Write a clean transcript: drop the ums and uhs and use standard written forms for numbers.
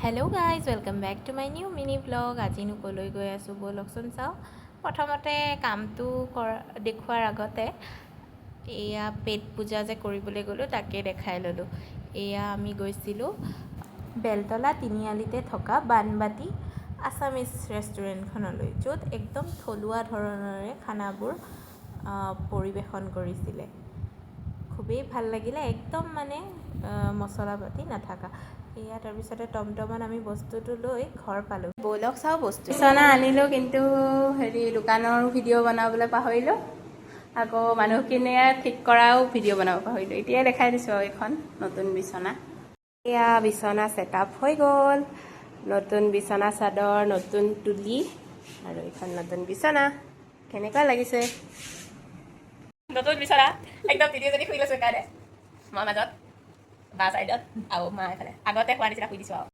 Hello' guys welcome back to my new mini vlog. আজিনো ক'লৈ গৈ আছোঁ ব'লকচোন চাওঁ। প্ৰথমতে কামটো দেখুৱাৰ আগতে এয়া পেট পূজা যে কৰিবলৈ গ'লোঁ তাকে দেখাই ল'লোঁ। এয়া আমি গৈছিলোঁ বেলতলা তিনিআলিতে থকা বানবাটি আছামিজ ৰেষ্টুৰেণ্টখনলৈ, য'ত একদম থলুৱা ধৰণৰে খানাবোৰ পৰিৱেশন কৰিছিলে। খুবেই ভাল লাগিলে, একদম মানে মছলা পাতি নাথাকা। এয়া তাৰপিছতে টমটমত আমি বস্তুটো লৈ ঘৰ পালোঁ। ব'লক চাওঁ বস্তু বিচনা আনিলোঁ, কিন্তু দোকানৰ ভিডিঅ' বনাবলৈ পাহৰিলোঁ। আকৌ মানুহখিনিয়ে ঠিক কৰাও ভিডিঅ' বনাব পাহৰিলোঁ। এতিয়াই দেখাই দিছোঁ আৰু এইখন নতুন বিচনা। এয়া বিচনা ছেটআপ হৈ গ'ল। নতুন বিচনা চাদৰ, নতুন তুলি আৰু এইখন নতুন বিচনা। কেনেকুৱা লাগিছে নতুন বিচনা? একদম ভিডিঅ' শুই লৈছোঁ কাৰণে মই মাজত বা চাইডত আৰু মা এফালে আগতে খোৱাৰ নিচিনা শুই দিছোঁ আৰু